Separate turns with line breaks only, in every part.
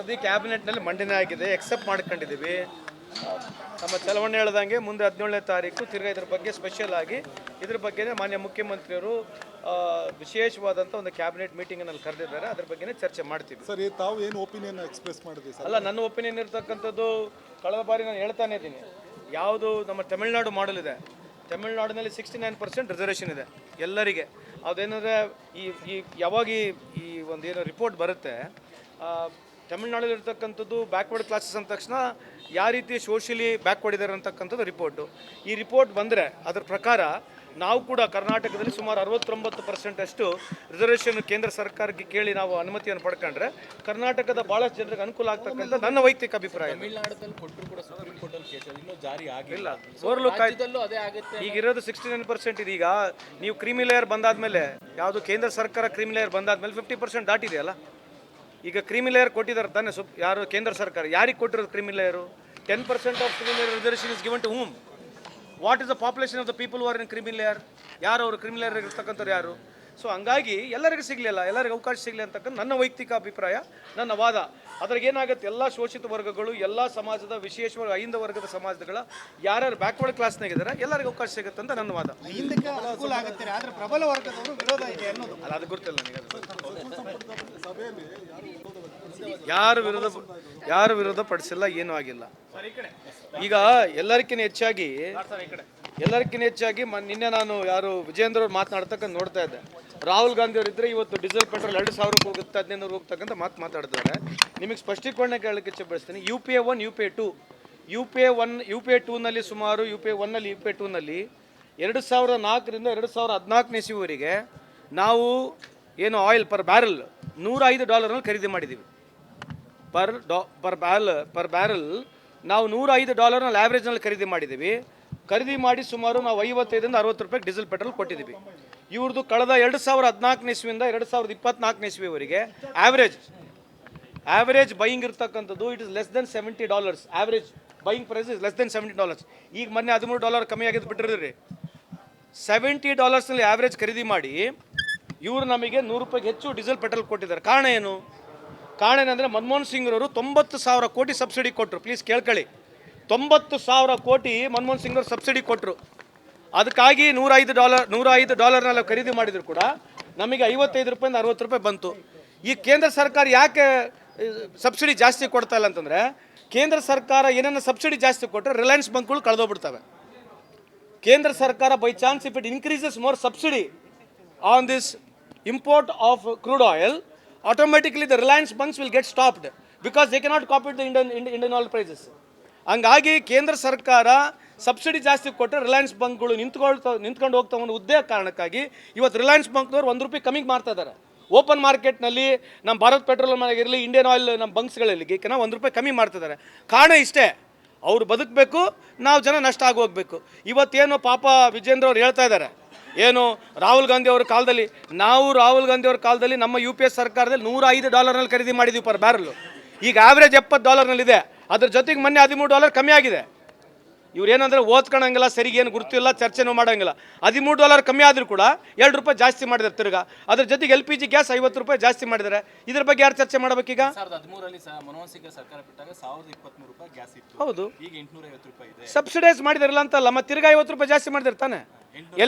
ವರದಿ ಕ್ಯಾಬಿನೆಟ್ನಲ್ಲಿ ಮಂಡನೆ ಆಗಿದೆ, ಎಕ್ಸೆಪ್ಟ್ ಮಾಡ್ಕೊಂಡಿದ್ದೀವಿ. ನಮ್ಮ ಚಲವಣೆ ಹೇಳ್ದಂಗೆ ಮುಂದೆ 17ನೇ ತಾರೀಕು ತಿರ್ಗಾ ಇದ್ರ ಬಗ್ಗೆ ಸ್ಪೆಷಲ್ ಆಗಿ ಇದ್ರ ಬಗ್ಗೆ ಮಾನ್ಯ ಮುಖ್ಯಮಂತ್ರಿಯವರು ವಿಶೇಷವಾದಂಥ ಒಂದು ಕ್ಯಾಬಿನೆಟ್ ಮೀಟಿಂಗನ್ನು ಕರೆದಿದ್ದಾರೆ. ಅದ್ರ ಬಗ್ಗೆ ಚರ್ಚೆ ಮಾಡ್ತೀವಿ.
ಸರ್, ತಾವು ಏನು ಒಪಿನಿಯನ್ ಎಕ್ಸ್ಪ್ರೆಸ್ ಮಾಡಿದ್ರಿ?
ಅಲ್ಲ, ನನ್ನ ಒಪಿನಿಯನ್ ಇರ್ತಕ್ಕಂಥದ್ದು ಕಳೆದ ಬಾರಿ ನಾನು ಹೇಳ್ತಾನೆ ಇದ್ದೀನಿ. ಯಾವುದು ನಮ್ಮ ತಮಿಳುನಾಡು ಮಾಡಲ್ ಇದೆ, ತಮಿಳುನಾಡಿನಲ್ಲಿ 69% ರಿಸರ್ವೇಷನ್ ಇದೆ ಎಲ್ಲರಿಗೆ. ಅದೇನಂದರೆ ಈ ಯಾವಾಗ ಈ ಒಂದೇನೋ ರಿಪೋರ್ಟ್ ಬರುತ್ತೆ, ತಮಿಳ್ನಾಡಲ್ಲಿ ಇರ್ತಕ್ಕಂಥದ್ದು ಬ್ಯಾಕ್ವರ್ಡ್ ಕ್ಲಾಸಸ್ ಅಂದ ತಕ್ಷಣ ಯಾವ ರೀತಿ ಸೋಷಿಯಲಿ ಬ್ಯಾಕ್ವರ್ಡ್ ಇದ್ದಾರೆ ಅಂತಕ್ಕಂಥದ್ದು ರಿಪೋರ್ಟು. ಈ ರಿಪೋರ್ಟ್ ಬಂದರೆ ಅದ್ರ ಪ್ರಕಾರ ನಾವು ಕೂಡ ಕರ್ನಾಟಕದಲ್ಲಿ ಸುಮಾರು 69% ಅಷ್ಟು ರಿಸರ್ವೇಷನ್ ಕೇಂದ್ರ ಸರ್ಕಾರಕ್ಕೆ ಕೇಳಿ ನಾವು ಅನುಮತಿಯನ್ನು ಪಡ್ಕೊಂಡ್ರೆ ಕರ್ನಾಟಕದ ಭಾಳಷ್ಟು ಜನರಿಗೆ ಅನುಕೂಲ ಆಗ್ತಕ್ಕಂಥ ನನ್ನ ವೈಯಕ್ತಿಕ ಅಭಿಪ್ರಾಯ.
ತಮಿಳುನಾಡಲ್ಲಿ ಕೊಟ್ಟರು ಕೂಡ ಸುಪ್ರೀಂ ಕೋರ್ಟಲ್ಲಿ ಕೇಸ್ ಇನ್ನೂ ಜಾರಿ ಆಗಿಲ್ಲ.
ಅದೇ ಆಗುತ್ತೆ. ಈಗಿರೋದು 69% ಇದೆ. ಈಗ ನೀವು ಕ್ರೀಮಿ ಲೇಯರ್ ಬಂದಾದ್ಮೇಲೆ, ಯಾವುದು ಕೇಂದ್ರ ಸರ್ಕಾರ ಕ್ರೀಮಿ ಲೇಯರ್ ಬಂದಾದ್ಮೇಲೆ 50% ದಾಟಿದೆಯಲ್ಲ. ಈಗ ಕ್ರೀಮಿ ಲೇಯರ್ ಕೊಟ್ಟಿದ್ದಾರೆ ತಾನೆ ಯಾರು ಕೇಂದ್ರ ಸರ್ಕಾರ. ಯಾರಿಗೆ ಕೊಟ್ಟಿರೋದು creamy layer? 10% of creamy layer reservation is given to whom? What is the population of the people who are in creamy layer? ಯಾರು ಅವರು ಕ್ರೀಮಿ ಲೇಯರ್ ಇರ್ತಕ್ಕಂಥವ್ರು ಯಾರು? ಸೊ ಹಂಗಾಗಿ ಎಲ್ಲರಿಗೂ ಸಿಗಲಿಲ್ಲ, ಎಲ್ಲರಿಗೂ ಅವಕಾಶ ಸಿಗಲಿ ಅಂತಕ್ಕಂಥ ನನ್ನ ವೈಯಕ್ತಿಕ ಅಭಿಪ್ರಾಯ, ನನ್ನ ವಾದ. ಅದ್ರಾಗೇನಾಗುತ್ತೆ, ಎಲ್ಲ ಶೋಷಿತ ವರ್ಗಗಳು, ಎಲ್ಲ ಸಮಾಜದ ವಿಶೇಷವಾಗಿ ಅಹಿಂದ ವರ್ಗದ ಸಮಾಜಗಳ ಯಾರ್ಯಾರು ಬ್ಯಾಕ್ವರ್ಡ್ ಕ್ಲಾಸ್ನಾಗಿದ್ದಾರೆ ಎಲ್ಲರಿಗೂ ಅವಕಾಶ ಸಿಗುತ್ತೆ ಅಂತ ನನ್ನ ವಾದ.
ಪ್ರಬಲ ವರ್ಗದವರು ವಿರೋಧ ಇದೆ ಅನ್ನೋದು
ಅಲ್ಲ, ಅದು ಗೊತ್ತಿಲ್ಲ ನನಗೆ. ಯಾರು ವಿರೋಧ ಪಡಿಸಿಲ್ಲ, ಏನೂ ಆಗಿಲ್ಲ. ಈಗ ಎಲ್ಲರಿಗಿಂತ ಹೆಚ್ಚಾಗಿ ನಿನ್ನೆ ನಾನು ಯಾರು ವಿಜೇಂದ್ರ ಅವ್ರು ಮಾತನಾಡ್ತಕ್ಕಂಥ ನೋಡ್ತಾ ಇದ್ದೆ. ರಾಹುಲ್ ಗಾಂಧಿ ಅವರು ಇದ್ದರೆ ಇವತ್ತು ಡೀಸೆಲ್ ಪೆಟ್ರೋಲ್ 2000 ಹೋಗುತ್ತೆ, 1500 ಹೋಗ್ತಕ್ಕಂಥ ಮಾತಾಡ್ತಾರೆ. ನಿಮಗೆ ಸ್ಪಷ್ಟೀಕರಣ ಕೇಳಕ್ಕೆ ಇಚ್ಛೆ ಪಡಿಸ್ತೀನಿ. UPA 1, UPA 2, UPA 2ನಲ್ಲಿ ಸುಮಾರು UPA 1ನಲ್ಲಿ UPA 2ನಲ್ಲಿ 2004ರಿಂದ 2014 ಇಸ್ವಿವರೆಗೆ ನಾವು ಏನು ಆಯಿಲ್ ಪರ್ ಬ್ಯಾರಲ್ $105 ಖರೀದಿ ಮಾಡಿದ್ದೀವಿ. ಪರ್ ಬ್ಯಾರಲ್ ನಾವು $105 ಆ್ಯಾವ್ರೇಜ್ನಲ್ಲಿ ಖರೀದಿ ಮಾಡಿದ್ದೀವಿ. ಖರೀದಿ ಮಾಡಿ ಸುಮಾರು ನಾವು 55ರಿಂದ 60 ರೂಪಾಯಿಗೆ ಡೀಸೆಲ್ ಪೆಟ್ರೋಲ್ ಕೊಟ್ಟಿದ್ದೀವಿ. ಇವ್ರದ್ದು ಕಳೆದ 2014 ಇಸ್ವಿಯಿಂದ 2024 ಇಸ್ವಿವರೆಗೆ ಆ್ಯಾವ್ರೇಜ್ ಬೈಯಿಂಗ್ ಇರ್ತಕ್ಕಂಥದ್ದು it is less than $70. Average buying price is less than $70. ಈಗ ಮೊನ್ನೆ $13 ಕಮ್ಮಿ ಆಗಿದ್ದು ಬಿಟ್ಟಿರಿ. $70ನಲ್ಲಿ ಆ್ಯಾವ್ರೇಜ್ ಖರೀದಿ ಮಾಡಿ ಇವರು ನಮಗೆ 100 ರೂಪಾಯಿಗೆ ಹೆಚ್ಚು ಡೀಸೆಲ್ ಪೆಟ್ರೋಲ್ ಕೊಟ್ಟಿದ್ದಾರೆ. ಕಾರಣ ಏನಂದರೆ ಮನಮೋಹನ್ ಸಿಂಗ್ರವರು 90,000 ಕೋಟಿ ಸಬ್ಸಿಡಿ ಕೊಟ್ಟರು. ಪ್ಲೀಸ್ ಕೇಳ್ಕೊಳ್ಳಿ, 90,000 ಕೋಟಿ ಮನಮೋಹನ್ ಸಿಂಗ್ ಅವರು ಸಬ್ಸಿಡಿ ಕೊಟ್ಟರು. ಅದಕ್ಕಾಗಿ $105 ಖರೀದಿ ಮಾಡಿದ್ರು ಕೂಡ ನಮಗೆ 55 ರೂಪಾಯಿಂದ 60 ರೂಪಾಯಿ ಬಂತು. ಈ ಕೇಂದ್ರ ಸರ್ಕಾರ ಯಾಕೆ ಸಬ್ಸಿಡಿ ಜಾಸ್ತಿ ಕೊಡ್ತಾ ಇಲ್ಲ ಅಂತಂದರೆ, ಕೇಂದ್ರ ಸರ್ಕಾರ ಏನನ್ನ ಸಬ್ಸಿಡಿ ಜಾಸ್ತಿ ಕೊಟ್ಟರೆ ರಿಲಯನ್ಸ್ ಬಂಕ್ಗಳು ಕಳೆದೋಗ್ಬಿಡ್ತವೆ. ಕೇಂದ್ರ ಸರ್ಕಾರ by chance if it increases more subsidy on this import of crude oil, automatically the Reliance bunks will get stopped because they cannot compete the Indian oil prices. ಹಂಗಾಗಿ ಕೇಂದ್ರ ಸರ್ಕಾರ ಸಬ್ಸಿಡಿ ಜಾಸ್ತಿ ಕೊಟ್ಟರೆ ರಿಲಯನ್ಸ್ ಬಂಕ್ಗಳು ನಿಂತ್ಕೊಂಡು ಹೋಗ್ತಾ ಒಂದು ಕಾರಣಕ್ಕಾಗಿ ಇವತ್ತು ರಿಲಯನ್ಸ್ ಬಂಕ್ನವ್ರು $1 ಕಮ್ಮಿ ಮಾಡ್ತಾ ಇದ್ದಾರೆ. ಓಪನ್ ಮಾರ್ಕೆಟ್ನಲ್ಲಿ ನಮ್ಮ ಭಾರತ್ ಪೆಟ್ರೋಲ್ ಆಗಿರಲಿ, ಇಂಡಿಯನ್ ಆಯಿಲ್ ನಮ್ಮ ಬಂಕ್ಸ್ಗಳಲ್ಲಿ $1 ಕಮ್ಮಿ ಮಾಡ್ತಿದ್ದಾರೆ. ಕಾರಣ ಇಷ್ಟೇ, ಅವರು ಬದುಕಬೇಕು, ನಾವು ಜನ ನಷ್ಟ ಆಗೋಗ್ಬೇಕು. ಇವತ್ತೇನು ಪಾಪ ವಿಜೇಂದ್ರ ಅವ್ರು ಹೇಳ್ತಾ ಇದ್ದಾರೆ, ಏನು ರಾಹುಲ್ ಗಾಂಧಿ ಅವರ ಕಾಲದಲ್ಲಿ ನಮ್ಮ UPA ಸರ್ಕಾರದಲ್ಲಿ $105 ಖರೀದಿ ಮಾಡಿದ್ವಿ ಪರ್ ಬ್ಯಾರಲ್. ಈಗ ಆವ್ರೇಜ್ $70 ಅದ್ರ ಜೊತೆಗೆ ಮೊನ್ನೆ $13 ಕಮ್ಮಿ ಆಗಿದೆ. ಇವ್ರು ಏನಂದರೆ ಓದ್ಕೊಳಂಗಿಲ್ಲ, ಸರಿಗೆ ಏನು ಗುರುತಿಲ್ಲ, ಚರ್ಚೆನೂ ಮಾಡೋಂಗಿಲ್ಲ. $13 ಕಮ್ಮಿ ಆದರೂ ಕೂಡ $2 ಜಾಸ್ತಿ ಮಾಡಿದ್ದಾರೆ ತಿರ್ಗಾ. ಅದ್ರ ಜೊತೆಗೆ LPG ಗ್ಯಾಸ್ $50 ಜಾಸ್ತಿ ಮಾಡಿದ್ದಾರೆ. ಇದ್ರ ಬಗ್ಗೆ ಯಾರು ಚರ್ಚೆ ಮಾಡಬೇಕೀಗ?
2013ರಲ್ಲಿ ಮನಮೋಹನ್ ಸಿಂಗ್ ಸರ್ಕಾರ ಬಿಟ್ಟಾಗ $1023 ಗ್ಯಾಸ್ ಇತ್ತು.
ಹೌದು,
ಈಗ $850 ಇದೆ.
ಸಬ್ಸಿಡೈಸ್ ಮಾಡಿದಾರಲ್ಲ ಅಂತಲ್ಲ, ಮತ್ತೆ ತಿರ್ಗಾ $50 ಜಾಸ್ತಿ ಮಾಡಿದಾರೆ ತಾನೆ.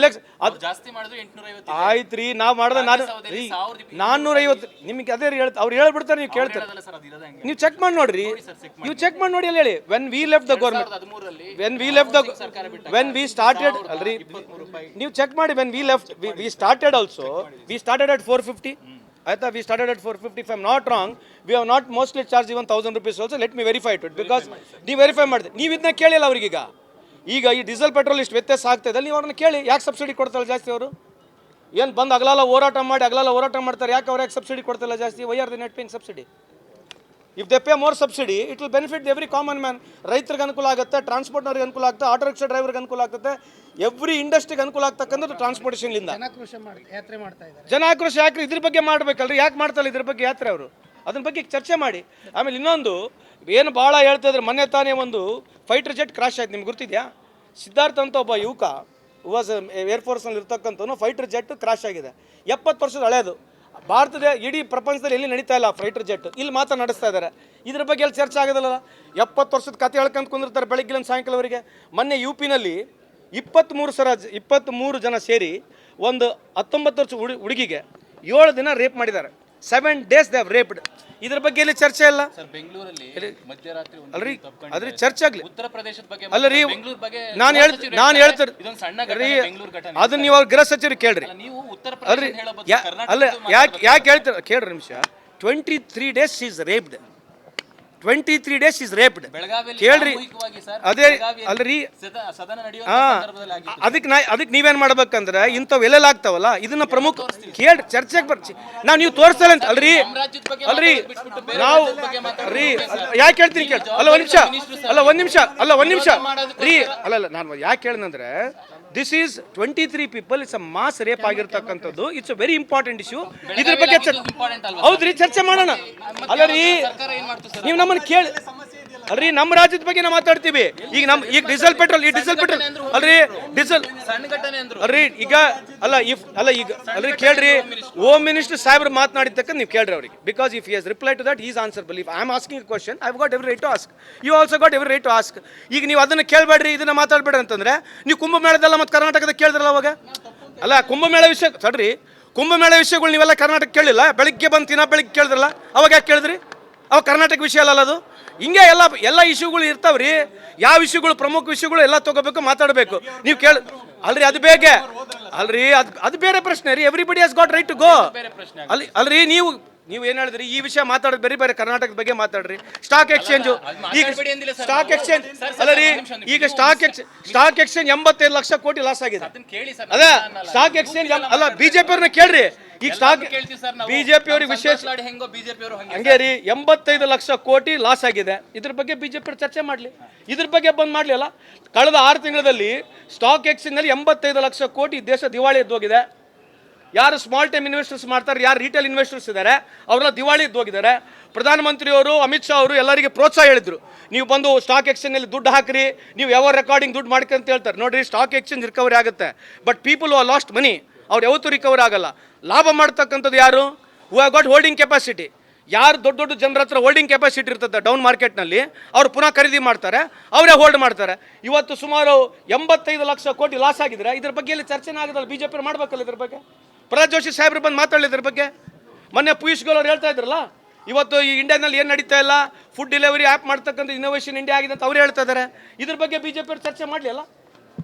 ಜಾಸ್ತಿ ಮಾಡಿದ್ರು 850.
ಆಯ್ತು ರೀ, ನಾವು ಮಾಡಿದ 450. ನಿಮಗೆ ಅದೇ ಅವ್ರು ಹೇಳ್ಬಿಡ್ತಾರೆ, ನೀವು ಕೇಳ್ತಾರೆ. ನೀವು ಚೆಕ್ ಮಾಡಿ ನೋಡ್ರಿ, ಅಲ್ಲಿ ಹೇಳಿ. When we left the government, when we started ಅಲ್ರಿ, ನೀವು ಚೆಕ್ ಮಾಡಿ. When we left, we started also, we started at 450. ಆಯ್ತಾ, we started at 450. If I am not wrong, we have not mostly charge even $1000 also. Let me verify it, because ನೀವು verify ಮಾಡಿದೆ. ನೀವು ಇದನ್ನ ಕೇಳಿಲ್ಲ ಅವ್ರಿಗೀಗ. ಈಗ ಈ diesel petrol ಇಷ್ಟು ವ್ಯತ್ಯಾಸ ಆಗ್ತಾಯಿದೆ, ನೀವು ಅವ್ರನ್ನ ಕೇಳಿ ಯಾಕೆ ಸಬ್ಸಿಡಿ ಕೊಡ್ತಾಯಿಲ್ಲ ಜಾಸ್ತಿ. ಅವರು ಏನು ಬಂದು ಅಗಲಾಲ ಹೋರಾಟ ಮಾಡ್ತಾರೆ, ಯಾಕೆ ಅವ್ರು ಯಾಕೆ ಸಬ್ಸಿಡಿ ಕೊಡ್ತಾಯಿಲ್ಲ ಜಾಸ್ತಿ? Why are the net paying subsidy? If they pay more subsidy it will benefit every common man. ರೈತರಿಗೆ ಅನುಕೂಲ ಆಗುತ್ತೆ, ಟ್ರಾನ್ಸ್ಪೋರ್ಟ್ನವ್ರಿಗೆ ಅನುಕೂಲ ಆಗುತ್ತೆ, ಆಟೋ ರಿಕ್ಷಾ ಡ್ರೈವರ್ಗೆ ಅನುಕೂಲ ಆಗುತ್ತೆ, ಎವ್ರಿ ಇಂಡಸ್ಟ್ರಿಗೆ ಅನುಕೂಲ ಆಗ್ತಕ್ಕಂಥದ್ದು ಟ್ರಾನ್ಸ್ಪೋರ್ಟೇಷನ್ಲಿಂದ. ಜನ ಆಕ್ರೋಶ ಯಾಕೆ ಇದ್ರ ಬಗ್ಗೆ ಮಾಡಬೇಕಲ್ರಿ? ಯಾಕೆ ಮಾಡ್ತಾಯಿಲ್ಲ ಇದ್ರ ಬಗ್ಗೆ ಯಾತ್ರೆ ಅವರು? ಅದ್ರ ಬಗ್ಗೆ ಚರ್ಚೆ ಮಾಡಿ. ಆಮೇಲೆ ಇನ್ನೊಂದು ಏನು ಭಾಳ ಹೇಳ್ತಾ ಇದ್ರೆ, ಮೊನ್ನೆ ತಾನೇ ಒಂದು ಫೈಟರ್ ಜೆಟ್ ಕ್ರಾಶ್ ಆಯ್ತು, ನಿಮ್ಗೆ ಗೊತ್ತಿದೆಯಾ? ಸಿದ್ಧಾರ್ಥ ಅಂತ ಒಬ್ಬ ಯುವಕ ವಾಸ್ ಏರ್ಫೋರ್ಸ್ನಲ್ಲಿ ಇರ್ತಕ್ಕಂಥವನು, ಫೈಟರ್ ಜೆಟ್ ಕ್ರಾಶ್ ಆಗಿದೆ. 70 ವರ್ಷದ ಹಳೆಯದು. ಭಾರತದ ಇಡೀ ಪ್ರಪಂಚದಲ್ಲಿ ಎಲ್ಲಿ ನಡೀತಾ ಇಲ್ಲ ಫೈಟರ್ ಜೆಟ್, ಇಲ್ಲಿ ಮಾತ್ರ ನಡೆಸ್ತಾ ಇದ್ದಾರೆ. ಇದ್ರ ಬಗ್ಗೆ ಎಲ್ಲಿ ಚರ್ಚೆ ಆಗೋದಿಲ್ಲ. 70 ವರ್ಷದ ಕತೆ ಹೇಳ್ಕೊಂತ ಕುಂದಿರ್ತಾರೆ ಬೆಳಗ್ಗಿನ ಸಾಯಂಕಾಲವರೆಗೆ. ಮೊನ್ನೆ UP-ನಲ್ಲಿ 23 ಜನ ಸೇರಿ ಒಂದು 19 ವರ್ಷ ಹುಡುಗಿಗೆ 7 ದಿನ ರೇಪ್ ಮಾಡಿದ್ದಾರೆ. 7 days ದೇ ಹ್ಯಾವ್ ರೇಪ್ಡ್. ಇದ್ರ ಬಗ್ಗೆ ಎಲ್ಲಿ ಚರ್ಚೆ ಇಲ್ಲ
ಸರ್. ಬೆಂಗಳೂರಲ್ಲಿ ಮಧ್ಯರಾತ್ರಿ
ಅಲ್ರಿ, ಅದ್ರಿ ಚರ್ಚೆ ಆಗ್ಲಿ.
ಉತ್ತರ ಪ್ರದೇಶದ ಬಗ್ಗೆ
ಅಲ್ಲರಿ,
ಬೆಂಗಳೂರು ಬಗ್ಗೆ
ನಾನು ಹೇಳ್ತೀನಿ
ಇದೊಂದು ಸಣ್ಣ ಘಟನೆ, ಬೆಂಗಳೂರು ಘಟನೆ.
ಅದನ್ನ ನೀವು ಅವ್ರ ಗೃಹ ಸಚಿವರು ಕೇಳ್ರಿ.
ನೀವು ಉತ್ತರ
ಅಲ್ರಿ,
ಪ್ರದೇಶ ಹೇಳೋ ಬದಲು ಕರ್ನಾಟಕ
ಅಲ್ಲ ಯಾಕೆ ಹೇಳ್ತೀರ ಕೇಳ್ರಿ ನಿಮಿಷ. 23 days is raped. 23 days is raped.
ಬೆಳಗಾವಿಯಲ್ಲಿ
ಕೇಳ್ರಿ.
ಸಾಮೂಹಿಕವಾಗಿ ಸರ್,
ಅದೇ
ಬೆಳಗಾವಿಯಲ್ಲಿ
ಅಲ್ರಿ,
ಸದನ ನಡೆಯುವ ಸಂದರ್ಭದಲ್ಲಿ ಆಗಿತ್ತು.
ಅದಕ್ಕೆ ನೀವೇನ್ ಮಾಡ್ಬೇಕಂದ್ರೆ ಇಂಥವು ಎಲ್ಲೆಲ್ಲ ಆಗ್ತಾವಲ್ಲ ಇದನ್ನ ಪ್ರಮುಖ ಕೇಳಿ ಚರ್ಚೆಗೆ ಬರ್ಚಿ. ನೀವು ತೋರಿಸ್ತಲ್ಲ ಅಂತ ಅಲ್ರಿ, ಅಲ್ರಿ ನಾವು ರೀ ಯಾಕೆ ಹೇಳ್ತೀನಿ ಕೇಳಿ. ಅಲ್ಲ ಒಂದ್ ನಿಮಿಷ ರೀ, ಅಲ್ಲ ನಾನು ಯಾಕೆ ಹೇಳಿದಂದ್ರೆ this is 23 people, it's a mass rape ಆಗಿರ್ತಕ್ಕಂಥದ್ದು. It's a very important issue. ಇದ್ರ ಬಗ್ಗೆ ಹೌದ್ರಿ ಚರ್ಚೆ ಮಾಡೋಣ. ಅಲ್ಲ ರೀ, ನೀವು ನಮ್ಮನ್ನು ಕೇಳಿ ಅಲ್ರಿ, ನಮ್ಮ ರಾಜ್ಯದ ಬಗ್ಗೆ ನಾವು ಮಾತಾಡ್ತೀವಿ. ಈಗ ಡೀಸೆಲ್ ಪೆಟ್ರೋಲ್ ಅಲ್ರಿ, ಡೀಸೆಲ್
ಸಣ್ಣ ಘಟನೆ ಅಂದ್ರು
ಅಲ್ರಿ. ಈಗ ಅಲ್ರಿ ಕೇಳ್ರಿ, ಹೋಮ್ ಮಿನಿಸ್ಟರ್ ಸಾಹೇಬ್ರು ಮಾತನಾಡಿದ್ದಕ್ಕೆ ನೀವು ಕೇಳ್ರಿ ಅವ್ರಿಗೆ. Because if he has reply to that is answer believe I am asking a question, I got every right to ask. You also got every right to ask. ಈಗ ನೀವು ಅದನ್ನ ಕೇಳಬೇಡ್ರಿ, ಇದನ್ನ ಮಾತಾಡ್ಬೇಡ್ರಿ ಅಂತಂದ್ರೆ ನೀವು ಕುಂಭಮೇಳದಲ್ಲ ಮತ್ತು ಕರ್ನಾಟಕದ ಕೇಳಿದ್ರಲ್ಲ ಅವಾಗ. ಅಲ್ಲ ಕುಂಭಮೇಳ ವಿಷಯ ತಡ್ರಿ, ಕುಂಭಮೇಳ ವಿಷಯಗಳು ನೀವೆಲ್ಲ ಕರ್ನಾಟಕ ಕೇಳಿಲ್ಲ. ಬೆಳಿಗ್ಗೆ ಬಂದು ಬೆಳಿಗ್ಗೆ ಕೇಳಿದ್ರಲ್ಲ, ಅವಾಗ ಯಾಕೆ ಕೇಳಿದ್ರಿ? ಅವಾಗ ಕರ್ನಾಟಕ ವಿಷಯ ಅಲ್ಲ ಅದು. ಹಿಂಗೆ ಎಲ್ಲ ಇಶ್ಯೂಗಳು ಇರ್ತಾವ್ರಿ. ಯಾವ ವಿಷಯಗಳು ಪ್ರಮುಖ ವಿಷಯಗಳು ಎಲ್ಲ ತಗೋಬೇಕು, ಮಾತಾಡಬೇಕು. ನೀವು ಅಲ್ರಿ, ಅದು ಬೇಗ ಅಲ್ರಿ, ಅದು ಬೇರೆ ಪ್ರಶ್ನೆ ರೀ. Everybody has got right to go. ಅಲ್ರಿ, ನೀವು ಏನು ಹೇಳಿದ್ರಿ, ಈ ವಿಷಯ ಮಾತಾಡೋದು ಬೇರೆ ಕರ್ನಾಟಕದ ಬಗ್ಗೆ ಮಾತಾಡ್ರಿ. ಸ್ಟಾಕ್ ಎಕ್ಸ್ಚೇಂಜು, ಈಗ ಸ್ಟಾಕ್ ಎಕ್ಸ್ಚೇಂಜ್ ಅಲ್ಲ ರೀ, ಈಗ ಸ್ಟಾಕ್ ಎಕ್ಸ್ಚೇಂಜ್ 85 ಲಕ್ಷ ಕೋಟಿ ಲಾಸ್ ಆಗಿದೆ. ಅದೇ ಸ್ಟಾಕ್ ಎಕ್ಸ್ಚೇಂಜ್ ಅಲ್ಲ, ಬಿಜೆಪಿ ಅವ್ರನ್ನ ಕೇಳ್ರಿ. ಈಗ ಸ್ಟಾಕ್ ಬಿಜೆಪಿ ಅವ್ರಿಗೆ ವಿಶೇಷ ಹಂಗೆ ರೀ, 85 ಲಕ್ಷ ಕೋಟಿ ಲಾಸ್ ಆಗಿದೆ. ಇದ್ರ ಬಗ್ಗೆ ಬಿಜೆಪಿ ಚರ್ಚೆ ಮಾಡಲಿ. ಇದ್ರ ಬಗ್ಗೆ ಬಂದ್ ಮಾಡಲಿ. ಅಲ್ಲ, ಕಳೆದ 6 ತಿಂಗಳಲ್ಲಿ ಸ್ಟಾಕ್ ಎಕ್ಸ್ಚೇಂಜ್ನಲ್ಲಿ 85 ಲಕ್ಷ ಕೋಟಿ ದೇಶ ದಿವಾಳಿ ಎದ್ದೋಗಿದೆ. ಯಾರು ಸ್ಮಾಲ್ ಟೈಮ್ ಇನ್ವೆಸ್ಟರ್ಸ್ ಮಾಡ್ತಾರೆ, ಯಾರು ರಿಟೇಲ್ ಇನ್ವೆಸ್ಟರ್ಸ್ ಇದ್ದಾರೆ, ಅವರೆಲ್ಲ ದಿವಾಳಿ ಎದ್ದೋಗಿದ್ದಾರೆ. ಪ್ರಧಾನಮಂತ್ರಿಯವರು ಅಮಿತ್ ಶಾ ಅವರು ಎಲ್ಲರಿಗೆ ಪ್ರೋತ್ಸಾಹ ಹೇಳಿದ್ರು, ನೀವು ಬಂದು ಸ್ಟಾಕ್ ಎಕ್ಸ್ಚೇಂಜಲ್ಲಿ ದುಡ್ಡು ಹಾಕ್ರಿ, ನೀವು ಯಾವ ರೆಕಾರ್ಡಿಂಗ್ ದುಡ್ಡು ಮಾಡ್ಕೊಂತ ಹೇಳ್ತಾರೆ. ನೋಡ್ರಿ, ಸ್ಟಾಕ್ ಎಕ್ಸ್ಚೇಂಜ್ ರಿಕವರಿ ಆಗುತ್ತೆ, but people who are lost money ಅವ್ರು ಯಾವತ್ತೂ ರಿಕವರ್ ಆಗಲ್ಲ. ಲಾಭ ಮಾಡ್ತಕ್ಕಂಥದ್ದು ಯಾರು? Who have got holding capacity. ಯಾರು ದೊಡ್ಡ ಜನರ ಹತ್ರ ಹೋಲ್ಡಿಂಗ್ ಕೆಪಾಸಿಟಿ ಇರ್ತದೆ ಡೌನ್ ಮಾರ್ಕೆಟ್ನಲ್ಲಿ, ಅವ್ರು ಪುನಃ ಖರೀದಿ ಮಾಡ್ತಾರೆ, ಅವರೇ ಹೋಲ್ಡ್ ಮಾಡ್ತಾರೆ. ಇವತ್ತು ಸುಮಾರು 85 ಲಕ್ಷ ಕೋಟಿ ಲಾಸ್ ಆಗಿದ್ರೆ ಇದ್ರ ಬಗ್ಗೆ ಎಲ್ಲಿ ಚರ್ಚೆನೇ ಆಗೋದಲ್ಲ. ಬಿಜೆಪಿ ಮಾಡ್ಬೇಕಲ್ಲ ಇದ್ರ ಬಗ್ಗೆ. ಪ್ರಹ್ಲಾದ್ ಜೋಶಿ ಸಾಹೇಬ್ರು ಬಂದು ಮಾತಾಡಲಿ ಇದ್ರ ಬಗ್ಗೆ. ಮೊನ್ನೆ ಪಿಯೂಷ್ ಗೋಯಲ್ ಅವ್ರು ಹೇಳ್ತಾ ಇದ್ರಲ್ಲ, ಇವತ್ತು ಈ ಇಂಡಿಯಾನಲ್ಲಿ ಏನು ನಡೀತಾ ಇಲ್ಲ, ಫುಡ್ ಡೆಲಿವರಿ ಆ್ಯಪ್ ಮಾಡ್ತಕ್ಕಂಥ ಇನ್ನೋವೇಷನ್ ಇಂಡಿಯಾ ಆಗಿದೆ ಅಂತ ಅವ್ರು ಹೇಳ್ತಾ ಇದ್ದಾರೆ. ಇದ್ರ ಬಗ್ಗೆ ಬಿಜೆಪಿ ಅವ್ರು ಚರ್ಚೆ ಮಾಡಲಿ ಅಲ್ಲ.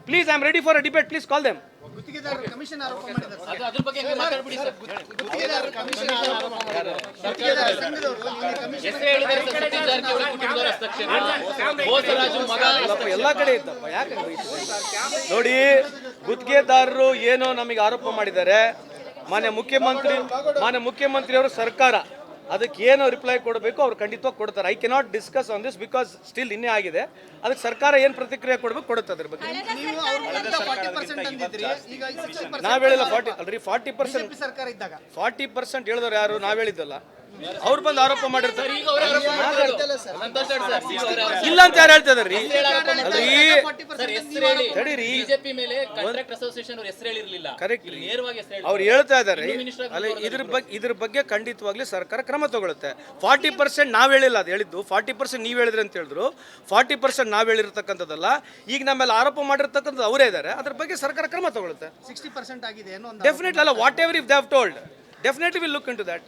Please, I am ready for a debate, please call them.
ಗುತ್ತಿಗೆದಾರರ ಕಮಿಷನ್ ಆರೋಪ ಮಾಡಿದ್ದಾರೆ ಸರ್.
ಅದ್ರ ಬಗ್ಗೆ ಹೆಂಗೆ ಮಾತಾಡ್ಬಿಡಿ ಸರ್.
ಗುತ್ತಿಗೆದಾರರ ಕಮಿಷನ್ ಆರೋಪ ಮಾಡಿದ್ದಾರೆ. ಗುತ್ತಿಗೆದಾರ ಸಂಘದವರು ಇಲ್ಲಿ ಕಮಿಷನ್
ಹೆಸರು ಹೇಳಿದ್ದಾರೆ ಸರ್, ಸತೀಶ್ ಜಾರಕಿಹೊಳಿ ಕುಟುಂಬದವರ ಹಸ್ತಕ್ಷೇಪ, ಬೋಸರಾಜು ಮಗ
ಎಲ್ಲ ಕಡೆ ಇದ್ದಪ್ಪ, ಯಾಕೆ ನೋಡಿ, ಗುತ್ತಿಗೆದಾರರು ಏನೋ ನಮಗೆ ಆರೋಪ ಮಾಡಿದ್ದಾರೆ. ಮಾನ್ಯ ಮುಖ್ಯಮಂತ್ರಿಯವರು ಸರ್ಕಾರ ಅದಕ್ಕೆ ಏನು ರಿಪ್ಲೈ ಕೊಡಬೇಕು ಅವ್ರು ಖಂಡಿತವಾಗಿ ಕೊಡ್ತಾರೆ. I cannot discuss on this because still ಇನ್ನೇ ಆಗಿದೆ. ಅದಕ್ಕೆ ಸರ್ಕಾರ ಏನು ಪ್ರತಿಕ್ರಿಯೆ ಕೊಡಬೇಕು ಕೊಡುತ್ತೆ. ಅದ್ರ ಬಗ್ಗೆ
ನೀವು ಅವ್ರ ವಿರುದ್ಧ 40% ಅಂದಿದ್ರಿ, ಈಗ 60%
ನಾವ್ ಹೇಳಿಲ್ಲ. 40%
ಬಿಜೆಪಿ ಸರ್ಕಾರ ಇದ್ದಾಗ
40% ಹೇಳಿದವ್ರು ಯಾರು? ನಾವ್ ಹೇಳಿದ್ದಲ್ಲ, ಅವ್ರು ಬಂದು ಆರೋಪ ಮಾಡಿರ್ತಾರೆ. ಇಲ್ಲ ಅಂತ ಯಾರು ಹೇಳ್ತಾ ಇದಾರ್ರಿ? ತಡೀರಿ,
ಬಿಜೆಪಿ ಮೇಲೆ ಕಾಂಟ್ರಾಕ್ಟ್ ಅಸೋಸಿಯೇಷನ್ ಅವ್ರ ಹೆಸರು ಹೇಳಿರಲಿಲ್ಲ.
ಕರೆಕ್ಟ್,
ನೇರವಾಗಿ ಹೆಸರು
ಅವ್ರು ಹೇಳ್ತಾ ಇದಾರೆ. ಅಲ್ಲ, ಇದ್ರ ಬಗ್ಗೆ ಖಂಡಿತವಾಗ್ಲಿ ಸರ್ಕಾರ ಕ್ರಮ ತಗೊಳುತ್ತೆ. 40% ನಾವ್ ಹೇಳಿಲ್ಲ, ಅದು ಹೇಳಿದ್ದು 40% ನೀವ್ ಹೇಳಿದ್ರಿ ಅಂತ ಹೇಳಿದ್ರು. 40% ನಾವ್ ಹೇಳಿರ್ತಕ್ಕಂಥದ್ದಲ್ಲ. ಈಗ ನಮ್ಮೆಲ್ಲ ಆರೋಪ ಮಾಡಿರ್ತಕ್ಕಂಥದ್ದು ಅವರೇ ಇದ್ದಾರೆ. ಅದ್ರ ಬಗ್ಗೆ ಸರ್ಕಾರ ಕ್ರಮ ತಗೊಳುತ್ತೆ.
60% ಆಗಿದೆ ಅನ್ನೋ ಒಂದು
ಡೆಫಿನೆಟ್ಲಿ ಅಲ್ಲ, whatever if they have told, definitely will look into that.